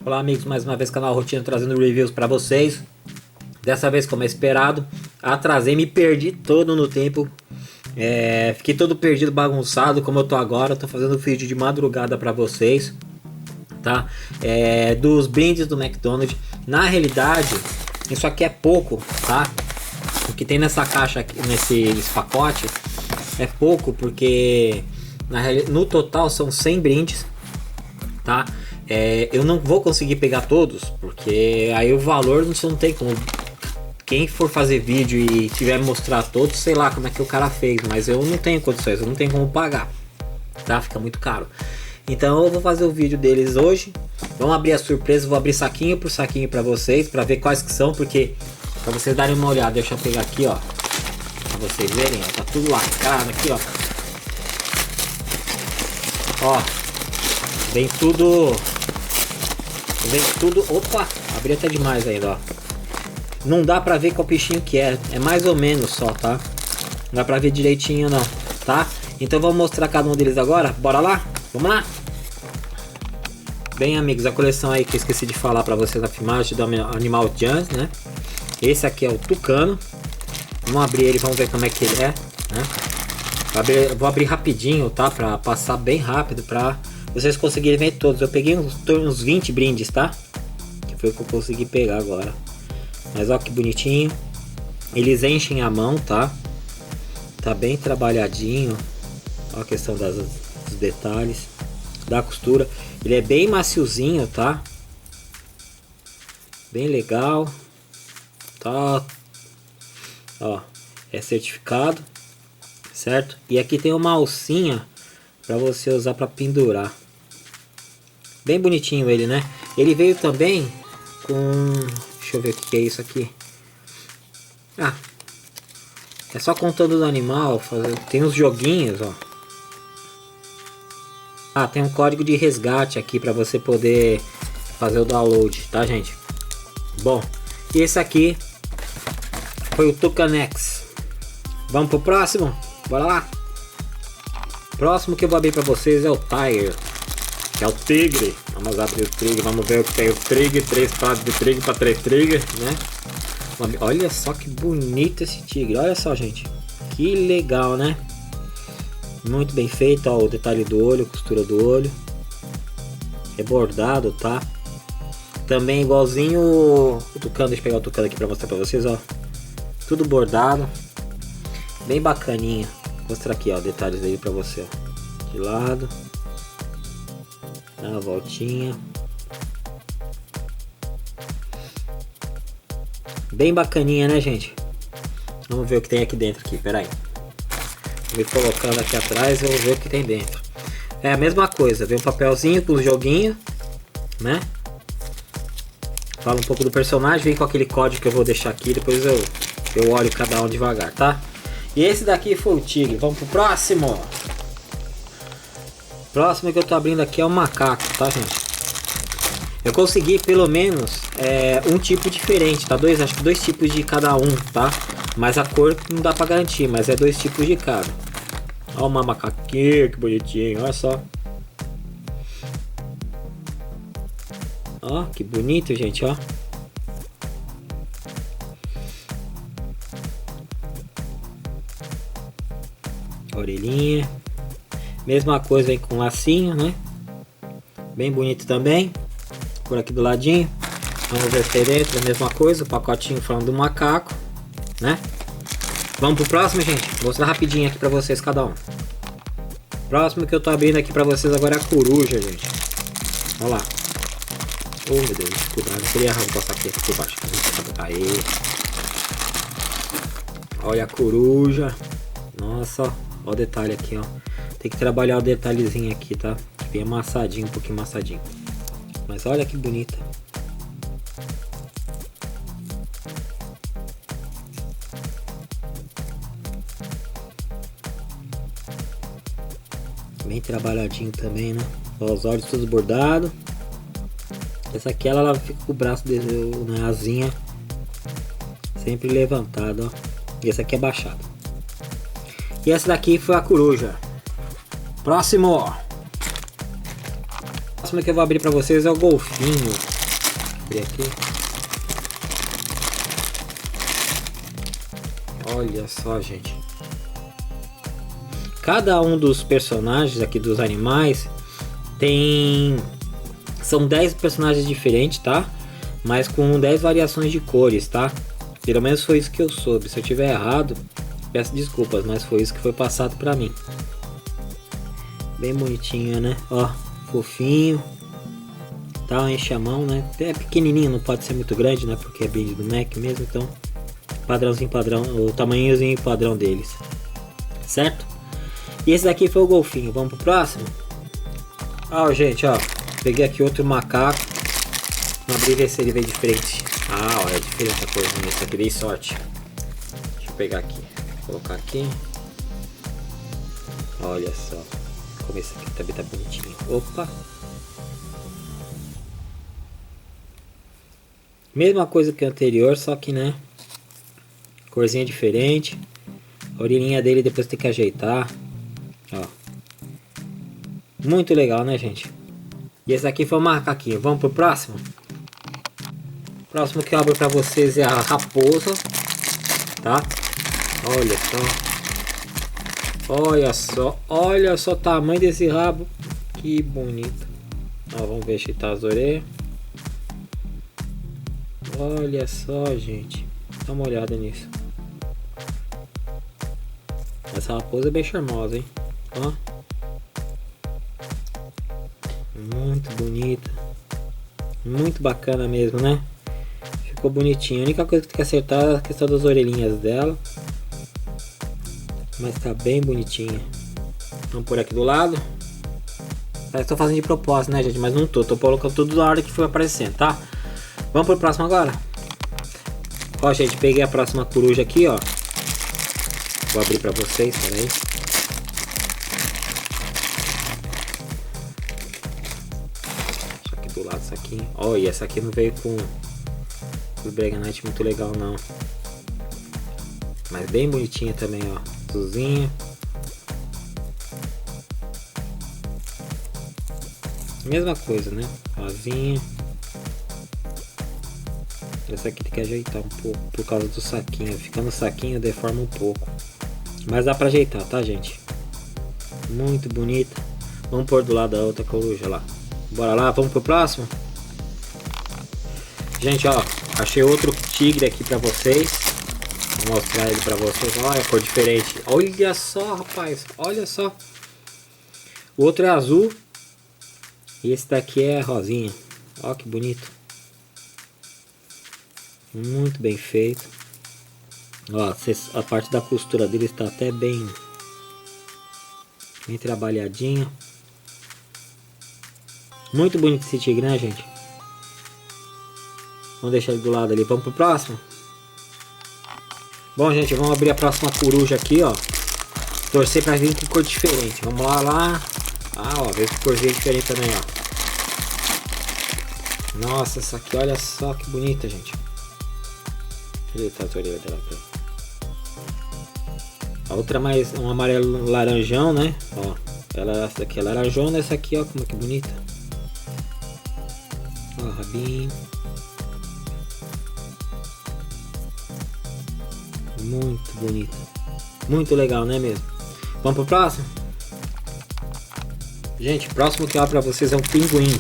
Olá amigos, mais uma vez canal Rotina trazendo reviews para vocês. Dessa vez, como é esperado, atrasei, me perdi todo no tempo. Fiquei todo perdido, bagunçado como eu tô agora. Tô fazendo vídeo de madrugada para vocês, tá? Dos brindes do McDonald's. Na realidade, isso aqui é pouco, tá? O que tem nessa caixa aqui, nesse pacote, é pouco, porque no total são 100 brindes, tá? Eu não vou conseguir pegar todos, porque aí o valor não tem como. Quem for fazer vídeo e tiver mostrar todos, sei lá como é que o cara fez, mas eu não tenho condições, eu não tenho como pagar, tá? Fica muito caro. Então eu vou fazer o vídeo deles hoje. Vamos abrir a surpresa, vou abrir saquinho por saquinho para vocês, para ver quais que são, porque para vocês darem uma olhada, deixa eu pegar aqui, ó, para vocês verem, ó, tá tudo lacrado aqui, ó. Ó, vem tudo, opa, abri até demais ainda, ó. Não dá pra ver qual bichinho que é mais ou menos só, tá? Não dá pra ver direitinho não, tá? Então vamos mostrar cada um deles agora, bora lá? Vamos lá? Bem amigos, a coleção aí que eu esqueci de falar pra vocês na filmagem do Animal Jam, né? Esse aqui é o tucano. Vamos abrir ele, vamos ver como é que ele é, né? Vou abrir rapidinho, tá? Pra passar bem rápido, pra vocês conseguirem ver todos. Eu peguei uns 20 brindes, tá? Que foi o que eu consegui pegar agora. Mas ó que bonitinho. Eles enchem a mão, tá? Tá bem trabalhadinho. Ó a questão dos detalhes da costura. Ele é bem maciozinho, tá? Bem legal. Tá. Ó, é certificado, certo? E aqui tem uma alcinha para você usar para pendurar. Bem bonitinho ele, né? Ele veio também com... Deixa eu ver o que é isso aqui. Ah, é só contando do animal. Tem uns joguinhos, ó. Ah, tem um código de resgate aqui para você poder fazer o download, tá, gente? Bom, e esse aqui foi o Tucanex. Vamos pro próximo? Bora lá. Próximo que eu vou abrir para vocês é o Tiger, que é o tigre. Vamos abrir o tigre, vamos ver o que tem o tigre. 3 pratos de tigre para 3 tigres, né? Olha só que bonito esse tigre. Olha só, gente, que legal, né? Muito bem feito, ó, o detalhe do olho, costura do olho. É bordado, tá? Também igualzinho o tucano. Deixa eu pegar o tucano aqui para mostrar para vocês, ó. Tudo bordado. Bem bacaninha. Vou mostrar aqui, ó, detalhes dele para você, ó. De lado. Dá uma voltinha. Bem bacaninha, né, gente? Vamos ver o que tem aqui dentro aqui, peraí. Vou me colocando aqui atrás e vou ver o que tem dentro. É a mesma coisa, vem um papelzinho com o joguinho, né? Fala um pouco do personagem, vem com aquele código que eu vou deixar aqui, depois eu olho cada um devagar, tá? E esse daqui foi o tigre. Vamos pro próximo. Próximo que eu tô abrindo aqui é o macaco, tá, gente? Eu consegui pelo menos um tipo diferente, tá? Acho que 2 tipos de cada um, tá? Mas a cor não dá pra garantir, mas é 2 tipos de cada. Ó uma macaquinha, que bonitinho, olha só. Ó, que bonito, gente, ó. Orelhinha. Mesma coisa aí com lacinho, né? Bem bonito também. Por aqui do ladinho. Vamos ver se tem dentro a mesma coisa. O pacotinho falando do macaco, né? Vamos pro próximo, gente. Vou mostrar rapidinho aqui pra vocês cada um. Próximo que eu tô abrindo aqui pra vocês agora é a coruja, gente. Olha lá. Oh, meu Deus, cuidado. Eu queria arrancar essa aqui por baixo. Aí. Olha a coruja. Nossa, ó o detalhe aqui, ó. Tem que trabalhar o detalhezinho aqui, tá? Bem amassadinho, um pouquinho amassadinho. Mas olha que bonita. Bem trabalhadinho também, né? Ó, os olhos todos bordados. Essa aqui ela fica com o braço na asinha sempre levantado, ó. E essa aqui é baixada. E essa daqui foi a coruja. Próximo. O próximo que eu vou abrir pra vocês é o golfinho. Vou abrir aqui. Olha só, gente. Cada um dos personagens aqui dos animais tem... São 10 personagens diferentes, tá? Mas com 10 variações de cores, tá? Pelo menos foi isso que eu soube. Se eu tiver errado, peço desculpas, mas foi isso que foi passado pra mim. Bem bonitinho, né? Ó, fofinho. Tá, enche a mão, né? É pequenininho, não pode ser muito grande, né? Porque é bem do Mac mesmo, então... Padrãozinho padrão, o tamanhozinho padrão deles. Certo? E esse daqui foi o golfinho. Vamos pro próximo? Ó, gente, ó. Peguei aqui outro macaco. Vamos abrir e ver se ele veio de frente. Ah, ó, é diferente a coisinha. Esse aqui dei sorte. Deixa eu pegar aqui. Vou colocar aqui. Olha só. Como esse aqui também tá bonitinho. Opa. Mesma coisa que o anterior, só que, né? Corzinha diferente. A orelhinha dele depois tem que ajeitar. Ó. Muito legal, né, gente? E esse aqui foi o macaquinho. Vamos pro próximo? O próximo que eu abro pra vocês é a raposa. Tá? Olha só. Olha só. Olha só o tamanho desse rabo. Que bonito. Ó, vamos ver se tá as orelhas. Olha só, gente. Dá uma olhada nisso. Essa raposa é bem charmosa, hein? Ó. Muito bonita. Muito bacana mesmo, né? Ficou bonitinho. A única coisa que tem que acertar é a questão das orelhinhas dela. Mas tá bem bonitinha. Vamos por aqui do lado. Parece que tô fazendo de propósito, né, gente? Mas não tô. Tô colocando tudo na hora que foi aparecendo, tá? Vamos pro próximo agora. Ó, gente, peguei a próxima coruja aqui, ó. Vou abrir pra vocês, peraí. Deixa aqui do lado essa aqui. Ó, e essa aqui não veio com o Breganite muito legal, não. Mas bem bonitinha também, ó. Azulzinha. Mesma coisa, né? Rosinha. Essa aqui tem que ajeitar um pouco por causa do saquinho. Ficando no saquinho deforma um pouco. Mas dá pra ajeitar, tá, gente? Muito bonita. Vamos pôr do lado da outra coruja lá. Bora lá, vamos pro próximo? Gente, ó. Achei outro tigre aqui pra vocês. Vou mostrar ele pra vocês. Olha a cor diferente. Olha só, rapaz. Olha só. O outro é azul. E esse daqui é rosinha. Ó que bonito. Muito bem feito. Ó, a parte da costura dele está até bem trabalhadinha. Muito bonito esse tigre, né, gente? Vamos deixar ele do lado ali. Vamos pro próximo? Bom, gente, vamos abrir a próxima coruja aqui, ó. Torcer pra vir com cor diferente. Vamos lá. Ah, ó, veio com corzinha diferente também, ó. Nossa, essa aqui, olha só que bonita, gente. Eita, a orelha dela. A outra é mais um amarelo laranjão, né? Ó, essa aqui é laranjona, essa aqui, ó, como que bonita. Ó, rabinho. Muito bonita. Muito legal, né mesmo? Vamos pro próximo? Gente, o próximo que eu abro pra vocês é um pinguim.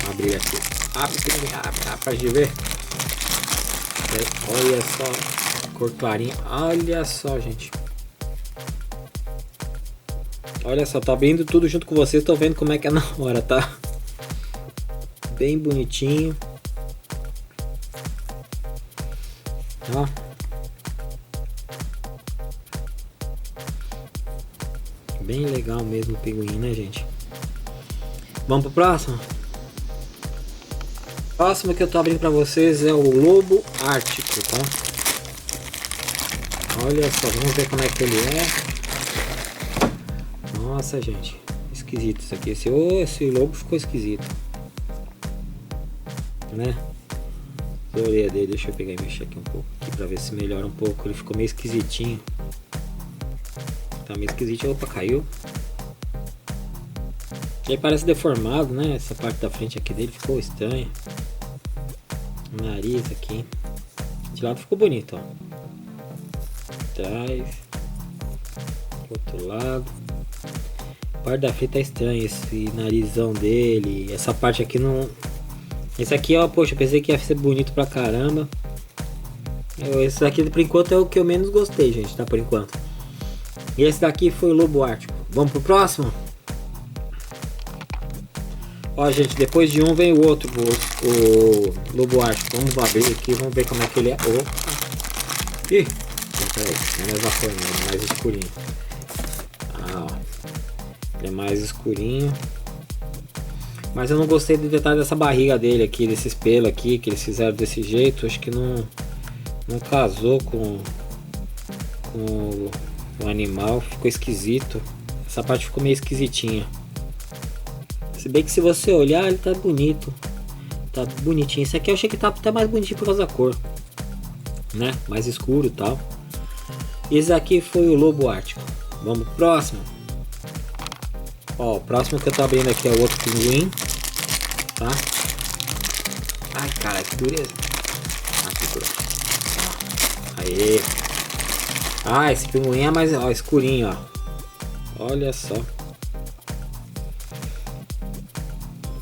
Vou abrir aqui. Abre, pinguim, abre, pra gente ver. Olha só, cor clarinha. Olha só, gente. Olha só, tá abrindo tudo junto com vocês. Tô vendo como é que é na hora, tá? Bem bonitinho. Ó. Bem legal mesmo o pinguim, né, gente? Vamos pro próximo? O próximo que eu tô abrindo pra vocês é o lobo ártico, tá? Olha só, vamos ver como é que ele é. Nossa, gente, esquisito isso aqui. Esse lobo ficou esquisito, né? A orelha dele, deixa eu pegar e mexer aqui um pouco aqui pra ver se melhora um pouco. Ele ficou meio esquisitinho. Tá meio esquisito. Opa, caiu. Ele parece deformado, né? Essa parte da frente aqui dele ficou estranha. O nariz aqui. De lado ficou bonito, ó. Atrás. Outro lado. A parte da frente tá estranha. Esse narizão dele. Essa parte aqui não... Esse aqui, ó, poxa, eu pensei que ia ser bonito pra caramba. Esse daqui, por enquanto, é o que eu menos gostei, gente, tá? Por enquanto. E esse daqui foi o Lobo Ártico. Vamos pro próximo? Ó, gente, depois de um vem o outro, o Lobo Ártico. Vamos abrir aqui, vamos ver como é que ele é. Opa! Ih! Não é mais vapor, não, é mais escurinho. Ah, ó. Ele é mais escurinho. Mas eu não gostei do detalhe dessa barriga dele aqui, desses pelos aqui, que eles fizeram desse jeito. Acho que não casou com o animal, ficou esquisito. Essa parte ficou meio esquisitinha. Se bem que se você olhar, ele tá bonito. Tá bonitinho. Esse aqui eu achei que tá até mais bonitinho por causa da cor, né? Mais escuro e tal. Esse aqui foi o Lobo Ártico. Vamos pro próximo. Ó, o próximo que eu tô abrindo aqui é o outro pinguim, tá? Ai, cara, que dureza. Aqui, grosso. Aê. Ah, esse pinguim é mais, ó, escurinho, ó. Olha só.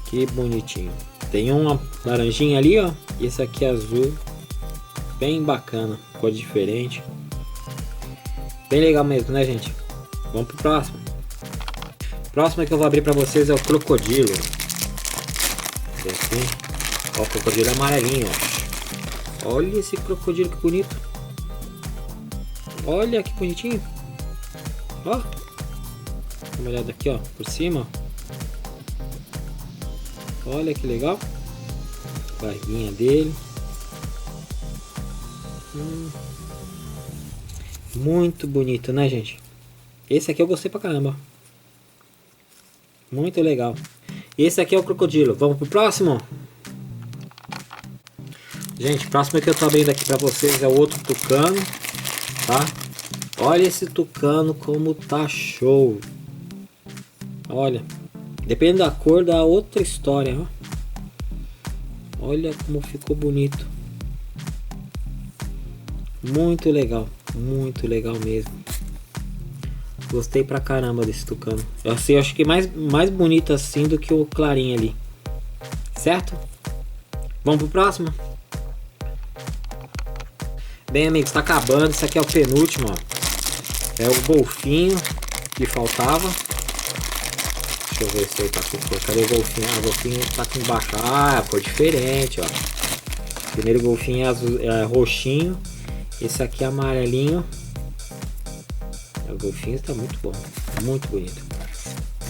Que bonitinho. Tem uma laranjinha ali, ó. E esse aqui é azul. Bem bacana. Cor diferente. Bem legal mesmo, né, gente? Vamos pro próximo. O próximo que eu vou abrir pra vocês é o crocodilo. Assim. Ó, o crocodilo amarelinho, ó. Olha esse crocodilo que bonito. Olha que bonitinho. Ó. Dá uma olhada aqui, ó. Por cima. Olha que legal. Barriguinha dele. Muito bonito, né, gente? Esse aqui eu gostei pra caramba. Muito legal. Esse aqui é o crocodilo. Vamos pro próximo? Gente, o próximo que eu tô abrindo aqui pra vocês é o outro tucano, tá? Olha esse tucano como tá show. Olha. Depende da cor, dá outra história, ó. Olha como ficou bonito. Muito legal mesmo. Gostei pra caramba desse tucano. Eu acho que mais bonito assim do que o clarinho ali. Certo? Vamos pro próximo? Bem, amigos, tá acabando. Esse aqui é o penúltimo, ó. É o golfinho que faltava. Deixa eu ver se ele tá com cor. Cadê o golfinho? Ah, o golfinho tá com embaixo. Ah, cor diferente, ó. O primeiro golfinho é, azul, é roxinho. Esse aqui é amarelinho. O golfinho está muito bom. Muito bonito.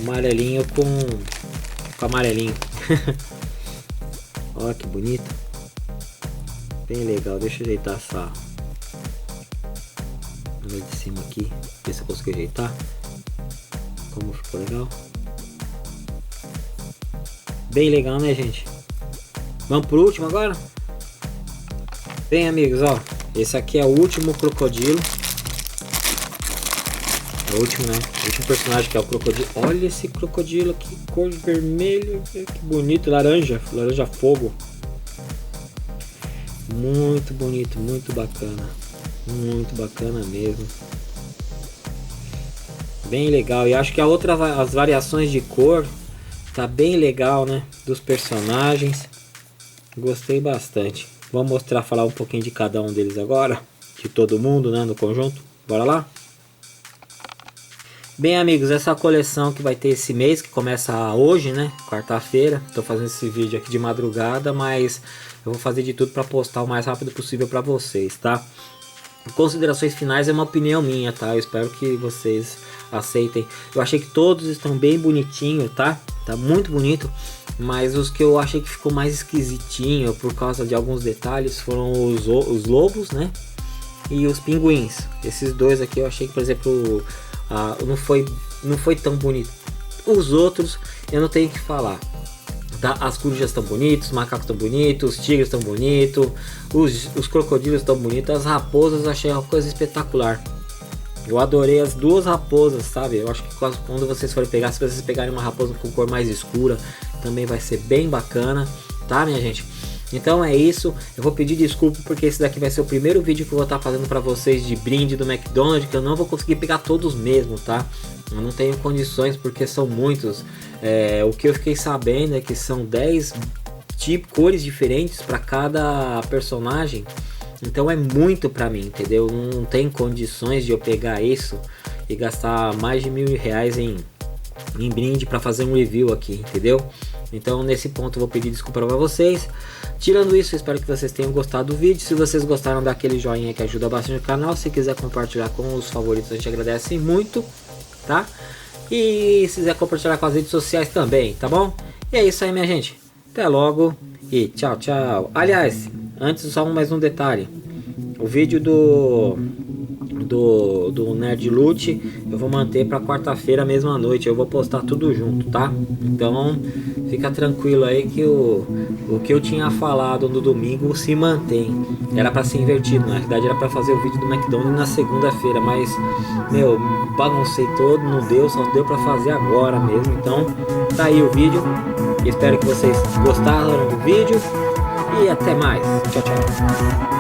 Amarelinho com amarelinho. Olha que bonito. Bem legal. Deixa eu ajeitar essa... No de cima aqui. Ver se eu consigo ajeitar. Como ficou legal. Bem legal, né, gente? Vamos pro último agora? Bem, amigos, ó. Esse aqui é o último crocodilo. É o último, né? O último personagem que é o crocodilo. Olha esse crocodilo aqui, cor vermelho. Que bonito, laranja. Laranja fogo. Muito bonito, muito bacana. Muito bacana mesmo. Bem legal. E acho que as variações de cor tá bem legal, né? Dos personagens. Gostei bastante. Vamos mostrar, falar um pouquinho de cada um deles agora. De todo mundo, né? No conjunto. Bora lá? Bem, amigos, essa coleção que vai ter esse mês, que começa hoje, né? Quarta-feira. Tô fazendo esse vídeo aqui de madrugada, mas eu vou fazer de tudo para postar o mais rápido possível para vocês, tá? Considerações finais é uma opinião minha, tá? Eu espero que vocês aceitem. Eu achei que todos estão bem bonitinhos, tá? Tá muito bonito. Mas os que eu achei que ficou mais esquisitinho por causa de alguns detalhes foram os lobos, né? E os pinguins. Esses dois aqui eu achei que, por exemplo, não foi tão bonito. Os outros eu não tenho o que falar. Tá? As corujas estão bonitas, os macacos estão bonitos, os tigres estão bonitos, os crocodilos estão bonitos, as raposas eu achei uma coisa espetacular. Eu adorei as duas raposas, sabe? Eu acho que quando vocês forem pegar, se vocês pegarem uma raposa com cor mais escura, também vai ser bem bacana, tá, minha gente? Então é isso, eu vou pedir desculpa porque esse daqui vai ser o primeiro vídeo que eu vou estar fazendo para vocês de brinde do McDonald's, que eu não vou conseguir pegar todos mesmo, tá? Eu não tenho condições porque são muitos. O que eu fiquei sabendo é que são 10 cores diferentes para cada personagem. Então é muito para mim, entendeu? Não tem condições de eu pegar isso e gastar mais de R$1.000 em brinde para fazer um review aqui, entendeu? Então nesse ponto eu vou pedir desculpa para vocês. Tirando isso, eu espero que vocês tenham gostado do vídeo. Se vocês gostaram, dá aquele joinha que ajuda bastante o canal. Se quiser compartilhar com os favoritos, a gente agradece muito, tá? E se quiser compartilhar com as redes sociais também, tá bom? E é isso aí, minha gente. Até logo e tchau, tchau. Aliás, antes só mais um detalhe. O vídeo do Nerd Loot eu vou manter para quarta-feira, mesma noite. Eu vou postar tudo junto, tá? Então fica tranquilo aí que o que eu tinha falado no domingo se mantém. Era para ser invertido, na realidade era para fazer o vídeo do McDonald's na segunda-feira, mas meu, baguncei todo, não deu, só deu para fazer agora mesmo. Então tá aí o vídeo. Espero que vocês gostaram do vídeo e até mais. Tchau, tchau.